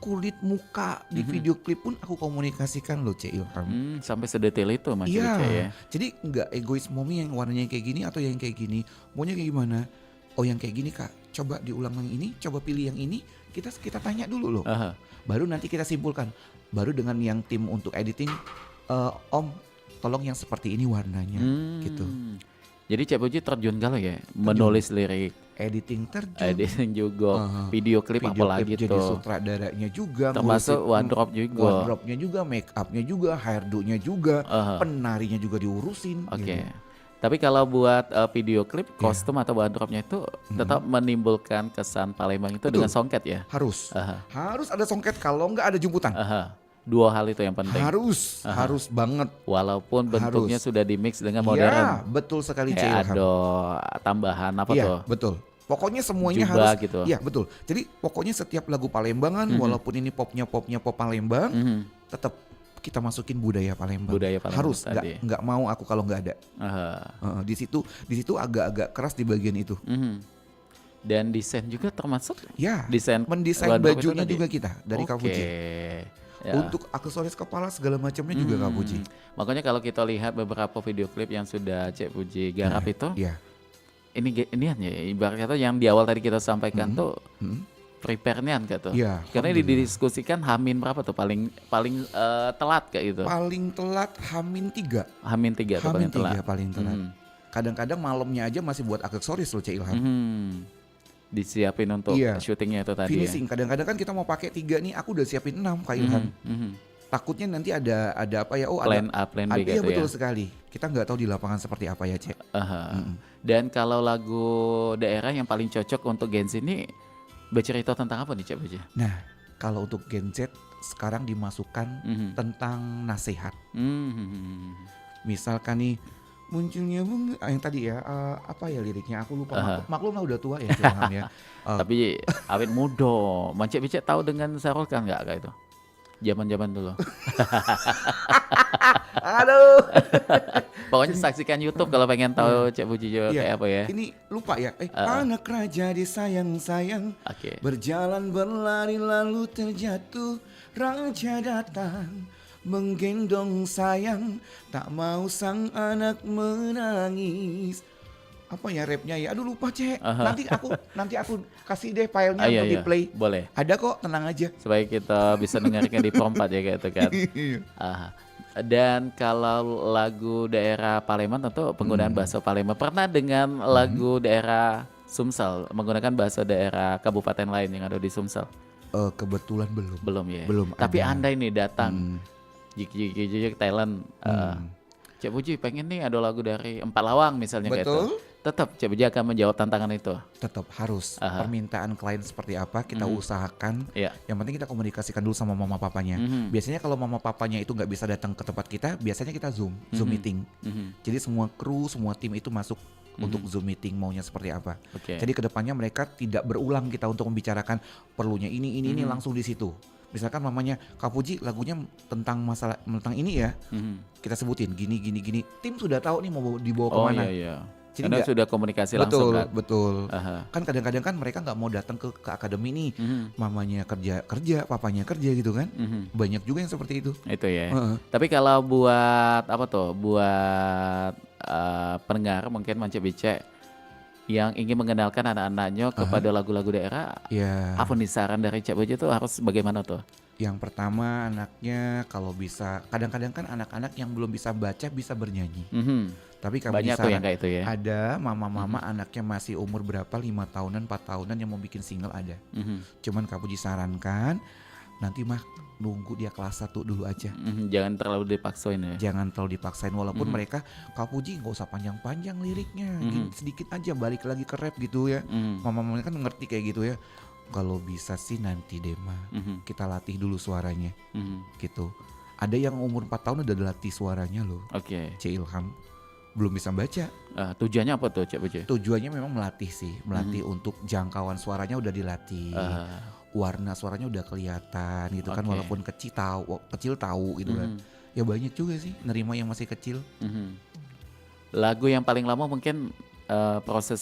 kulit muka di video klip pun aku komunikasikan loh Cek Ilham. Sampai sedetail itu Mas Cek ya. Jadi nggak egois Momi yang warnanya kayak gini atau yang kayak gini. Maunya kayak gimana? Oh yang kayak gini Kak, coba diulang yang ini, coba pilih yang ini. Kita tanya dulu loh. Baru nanti kita simpulkan. Baru dengan yang tim untuk editing, Om tolong yang seperti ini warnanya gitu. Jadi Cek Puji terjun kali ya, menulis lirik, editing terjun, editing juga, video klip apalagi jadi tuh, sutradaranya juga, termasuk wardrobe juga, wardrobe-nya juga, make up-nya juga, hairdo-nya juga, penarinya juga diurusin. Gitu. Tapi kalau buat video klip, kostum atau wardrobe-nya itu tetap menimbulkan kesan Palembang itu dengan songket ya? Harus ada songket, kalau nggak ada jemputan. Dua hal itu yang penting. Harus banget. Walaupun bentuknya sudah dimix dengan modern. Iya, betul sekali Cek Ilham. Ada tambahan apa tuh? Betul. Pokoknya semuanya Jubah harus. Gitu. Iya, betul. Jadi pokoknya setiap lagu Palembangan, walaupun ini popnya pop Palembang, tetap kita masukin budaya Palembang. Harus. Nggak mau aku kalau nggak ada. Di situ agak-agak keras di bagian itu. Dan desain juga termasuk? Ya. Mendesain bajunya juga kita dari Kak Puji. Ya. Untuk aksesoris kepala segala macamnya juga Kak Puji. Makanya kalau kita lihat beberapa video klip yang sudah Cek Puji garap itu, ini ya ibarat kata yang di awal tadi kita sampaikan tuh prepare-nian gitu. Karena didiskusikan Hamin berapa tuh paling telat kayak gitu. Paling telat Hamin 3. Hamin 3 tuh paling telat. Paling telat. Kadang-kadang malamnya aja masih buat aksesoris loh Cek Ilham. Disiapin untuk syutingnya itu tadi. Finishing. Kadang-kadang kan kita mau pakai 3 nih, aku udah siapin 6 Kak Ilham. Takutnya nanti ada apa ya? Oh plan A, plan B gitu ya. Iya betul sekali. Kita nggak tahu di lapangan seperti apa ya Cek. Dan kalau lagu daerah yang paling cocok untuk Gen Z ini bercerita tentang apa nih Cek Puji? Nah kalau untuk Gen Z sekarang dimasukkan tentang nasihat. Misalkan nih munculnya bunga yang tadi ya apa ya liriknya aku lupa. Maklum lah udah tua ya Ilham ya. Tapi awet muda, Cek tahu dengan Sarul kan nggak kayak itu? Zaman-zaman dulu. Aduh. Pokoknya saksikan YouTube kalau pengen tahu Cek Puji kayak apa ya. Ini lupa ya. Anak raja disayang-sayang. Berjalan berlari lalu terjatuh. Raja datang menggendong sayang, tak mau sang anak menangis. Apa ya rapnya ya? Aduh lupa Cek. Nanti aku kasih deh filenya untuk di play. Boleh. Ada kok, tenang aja. Supaya kita bisa dengarkan di Prompat ya kayak itu kan. Dan kalau lagu daerah Palembang tentu penggunaan bahasa Palembang. Pernah dengan lagu daerah Sumsel menggunakan bahasa daerah kabupaten lain yang ada di Sumsel? Kebetulan belum. Belum ya. Belum. Tapi Anda ini datang. Jik Thailand. Cek Puji pengen nih ada lagu dari Empat Lawang misalnya kayak itu. Tetap Cek Puji akan menjawab tantangan itu. Tetap harus. Permintaan klien seperti apa kita usahakan. Yang penting kita komunikasikan dulu sama mama papanya. Biasanya kalau mama papanya itu nggak bisa datang ke tempat kita, biasanya kita zoom meeting. Jadi semua kru, semua tim itu masuk untuk Zoom meeting maunya seperti apa. Oke. Jadi kedepannya mereka tidak berulang kita untuk membicarakan perlunya ini langsung di situ. Misalkan mamanya Kak Puji lagunya tentang masalah tentang ini ya, kita sebutin gini gini gini. Tim sudah tahu nih mau dibawa Oh kemana. iya iya. Jadi Karena nggak- sudah komunikasi langsung kan. Betul. Aha. Kan kadang-kadang kan mereka nggak mau datang ke akademi nih, mamanya kerja, papanya kerja gitu kan. Banyak juga yang seperti itu. Itu ya. Heeh. Tapi kalau buat apa tuh? Buat pendengar mungkin Mance Bice yang ingin mengenalkan anak-anaknya kepada lagu-lagu daerah, Ya, apa nih saran dari Cak Bojo tuh harus bagaimana tuh? yang pertama anaknya kalau bisa, kadang-kadang kan anak-anak yang belum bisa baca bisa bernyanyi. Tapi kami Banyak tuh yang kayak itu ya. ada mama-mama anaknya masih umur berapa 5 tahunan 4 tahunan yang mau bikin single ada. Cuman Kak Puji sarankan nanti mah nunggu dia kelas 1 dulu aja. Jangan terlalu dipaksain ya. Jangan terlalu dipaksain walaupun mereka Kak Puji nggak usah panjang-panjang liriknya, gini, sedikit aja balik lagi ke rap gitu ya. Mama-mama kan ngerti kayak gitu ya. Kalau bisa sih nanti deh mah kita latih dulu suaranya gitu. Ada yang umur 4 tahun udah latih suaranya loh. Oke. C Ilham belum bisa baca. Tujuannya apa tuh Cak Bojo? Tujuannya memang melatih sih, melatih untuk jangkauan suaranya udah dilatih. Warna suaranya udah kelihatan gitu kan, Oke. walaupun kecil tahu gitu kan. Ya banyak juga sih nerima yang masih kecil. Lagu yang paling lama mungkin proses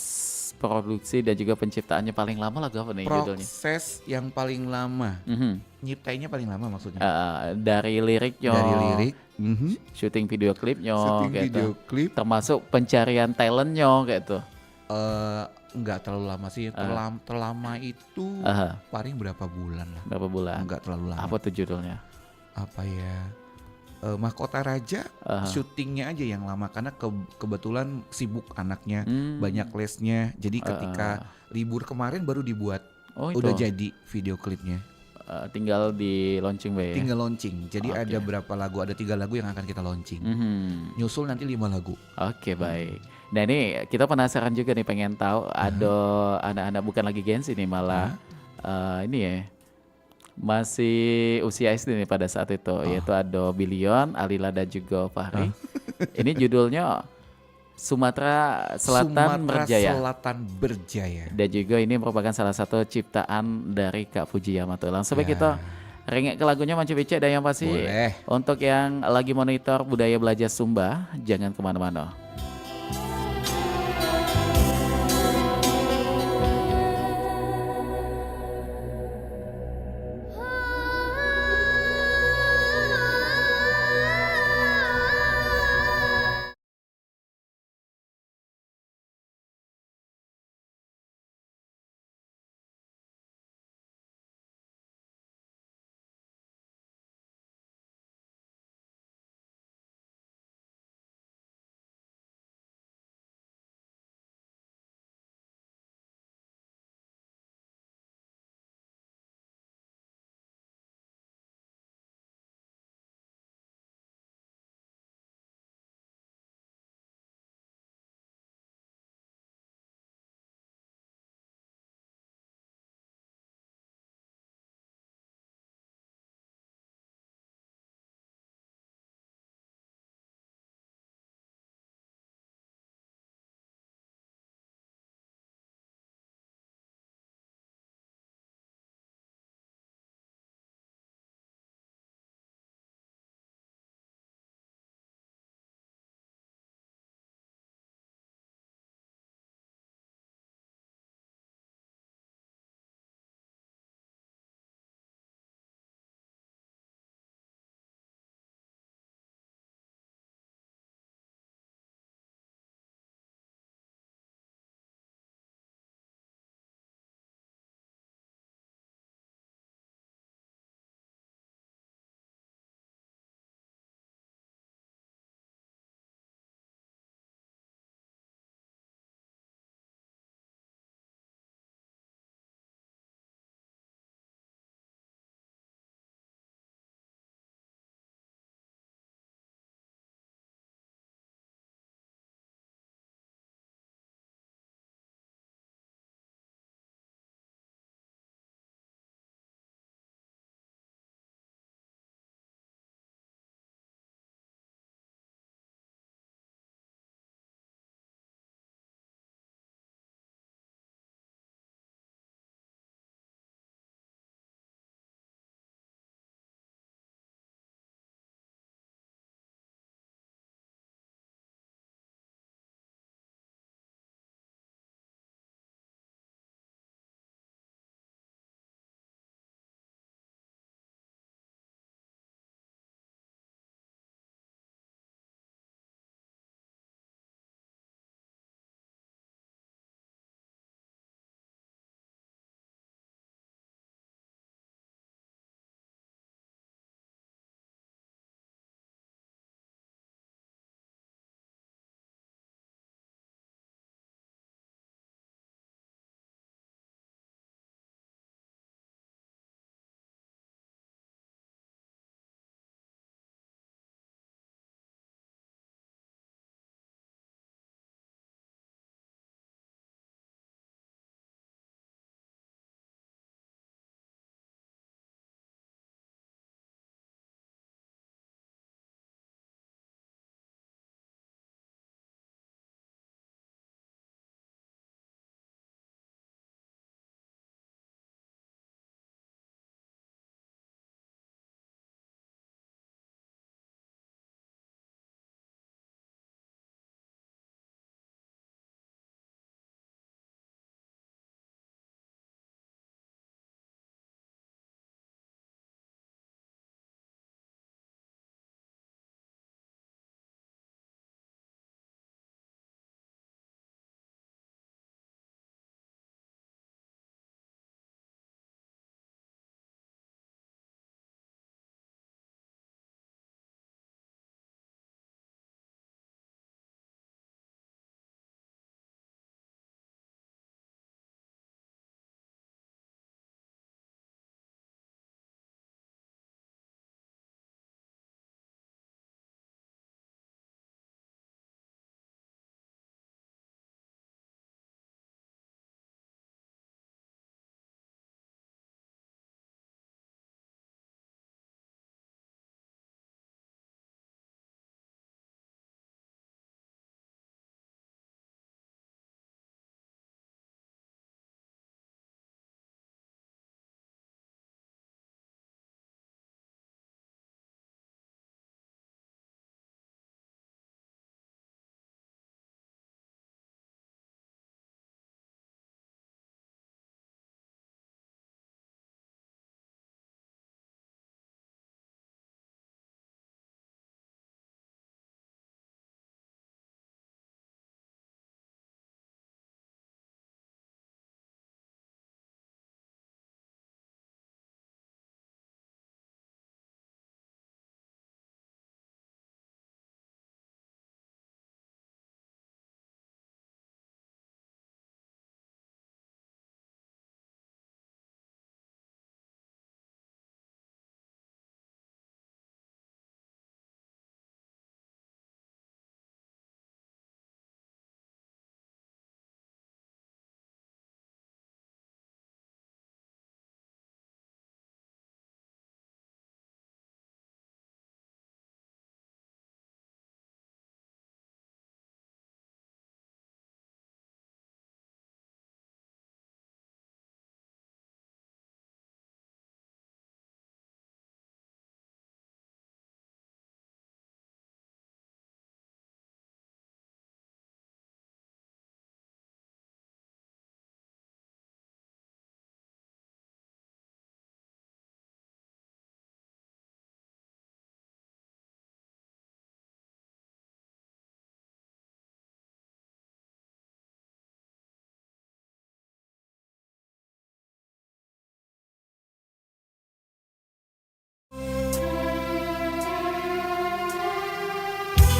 produksi dan juga penciptaannya paling lama lagu apa nih judulnya? Proses yang paling lama, nyiptainnya paling lama maksudnya. Dari liriknya, Dari lirik, syuting video klipnya, syuting gitu. video klip, Termasuk pencarian talentnya kayak tuh. nggak terlalu lama sih. Terlama itu paling berapa bulan lah. Berapa bulan? Nggak terlalu lama. Apa tuh judulnya? Apa ya? Mahkota Raja, syutingnya aja yang lama karena kebetulan sibuk anaknya, banyak lesnya. Jadi ketika libur kemarin baru dibuat, Oh itu. udah jadi video klipnya. Tinggal di launching bay ya? Tinggal launching. Jadi Oke. ada berapa lagu? Ada 3 lagu yang akan kita launching. Nyusul nanti 5 lagu. Oke baik. Nah ini kita penasaran juga nih, pengen tahu ada anak-anak bukan lagi Gen Z nih malah ini ya masih usia SD nih pada saat itu, yaitu ada Billion, Alila dan juga Fahri. Ini judulnya Sumatera Selatan Berjaya. Selatan Berjaya. Dan juga ini merupakan salah satu ciptaan dari Kak Puji Yamato. Langsung Ya. baik kita rengek ke lagunya Mance Bice, dan yang pasti Boleh. untuk yang lagi monitor Budaya Belajar Sumba, jangan kemana-mana.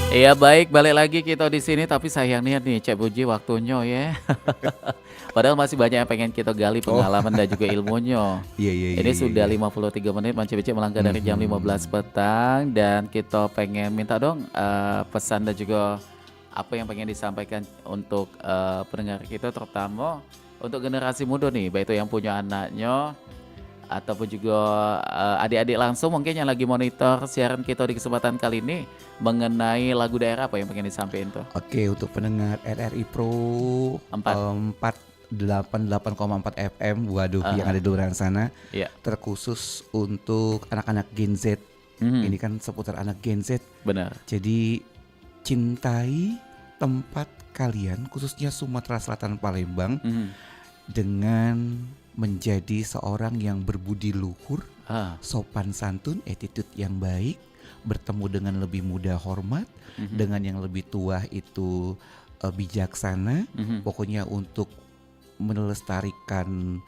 Iya baik, balik lagi kita di sini tapi sayangnya nih Cek Puji waktunya ya. Padahal masih banyak yang pengen kita gali pengalaman dan juga ilmunya. Iya iya iya. Ini sudah 53 menit Mance Bice melangkah dari jam 15 petang dan kita pengen minta dong pesan dan juga apa yang pengen disampaikan untuk pendengar kita terutama untuk generasi muda nih, baik itu yang punya anaknya ataupun juga adik-adik langsung mungkin yang lagi monitor siaran kita di kesempatan kali ini mengenai lagu daerah apa yang pengen disampaikan tuh. Oke, untuk pendengar RRI Pro 488,4 FM, waduh yang ada di luar sana, terkhusus untuk anak-anak Gen Z. Ini kan seputar anak Gen Z. Benar. Jadi cintai tempat kalian, khususnya Sumatera Selatan Palembang, dengan menjadi seorang yang berbudi luhur, sopan santun, attitude yang baik, bertemu dengan lebih muda hormat, dengan yang lebih tua itu bijaksana. Pokoknya untuk melestarikan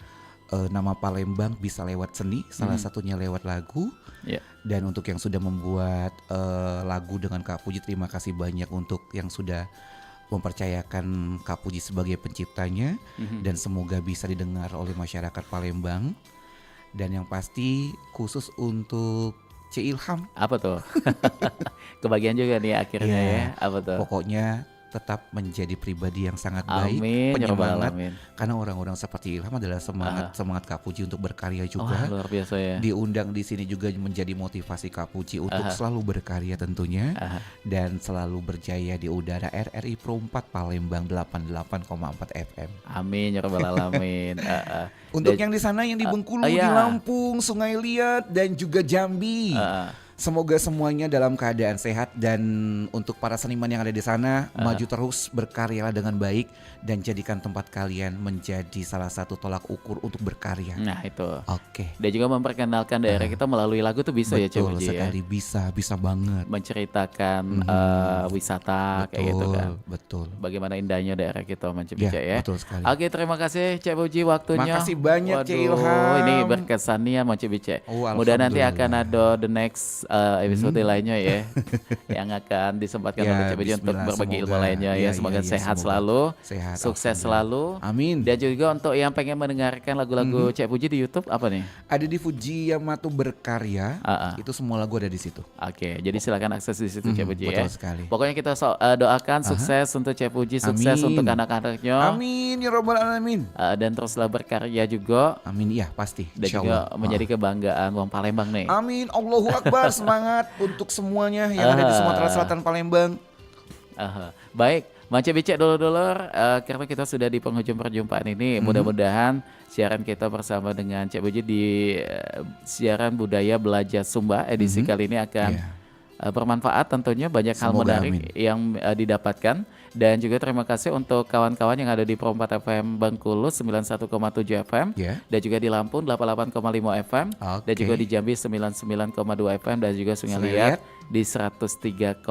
nama Palembang bisa lewat seni, salah satunya lewat lagu. Dan untuk yang sudah membuat lagu dengan Kak Puji, terima kasih banyak untuk yang sudah mempercayakan Kak Puji sebagai penciptanya, dan semoga bisa didengar oleh masyarakat Palembang. Dan yang pasti khusus untuk C Ilham. Apa tuh? Kebagian juga nih akhirnya ya. Apa tuh? Pokoknya tetap menjadi pribadi yang sangat baik, Amin, penyemangat. amin. Karena orang-orang seperti Ilham adalah semangat Kak Puji untuk berkarya juga. Wah, luar biasa ya. Diundang di sini juga menjadi motivasi Kak Puji untuk selalu berkarya tentunya, dan selalu berjaya di udara RRI Pro 4 Palembang 88,4 FM. Amin ya rabbal alamin. Untuk yang di sana, yang di Bengkulu, di Lampung, Sungai Liat dan juga Jambi. Semoga semuanya dalam keadaan sehat, dan untuk para seniman yang ada di sana maju terus, berkaryalah dengan baik dan jadikan tempat kalian menjadi salah satu tolak ukur untuk berkarya. Nah itu. Oke. Dan juga memperkenalkan daerah kita melalui lagu tuh bisa ya Cek Betul Puji sekali, ya. bisa banget. Menceritakan wisata kayak gitu kan. Betul. Bagaimana indahnya daerah kita Mance Bice ya. Betul sekali. Oke, terima kasih Cek Puji waktunya. Makasih banyak Cek Waduh, Ilham. ini berkesan nih ya Mance Bice. Mudah nanti akan ada the next episode lainnya ya yang akan disempatkan oleh Cek Puji untuk berbagi ilmu lainnya ya. Semoga sehat selalu, sukses selalu. Amin. Dan juga untuk yang pengen mendengarkan lagu-lagu Cek Puji di YouTube apa nih? Ada di Fuji Yamato Berkarya. Itu semua lagu ada di situ. Oke, jadi silakan akses di situ Cek Puji ya. Betul sekali. Pokoknya kita doakan sukses untuk Cek Puji, sukses untuk anak-anaknya. Amin ya robbal alamin. Dan teruslah berkarya juga. Amin, iya pasti. Dan juga menjadi kebanggaan Wong Palembang nih. Amin, Allahu Akbar. Semangat untuk semuanya yang ada di Sumatera Selatan Palembang. Baik, Mance Bice dulur-dulur, karena kita sudah di penghujung perjumpaan ini, mudah-mudahan siaran kita bersama dengan Cek Puji di siaran Budaya Belajar Sumba edisi kali ini akan bermanfaat, tentunya banyak hal menarik yang didapatkan. Dan juga terima kasih untuk kawan-kawan yang ada di Pro 4 FM Bengkulu 91,7 FM, dan juga di Lampung 88,5 FM, dan juga di Jambi 99,2 FM, dan juga Sungai Liat di 103,9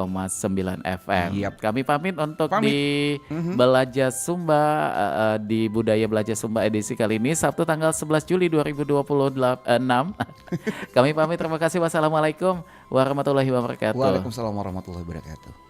FM. Kami pamit untuk di Belajar Sumba, di Budaya Belajar Sumba edisi kali ini Sabtu tanggal 11 Juli 2026. Kami pamit, terima kasih. Wassalamualaikum warahmatullahi wabarakatuh. Waalaikumsalam warahmatullahi wabarakatuh.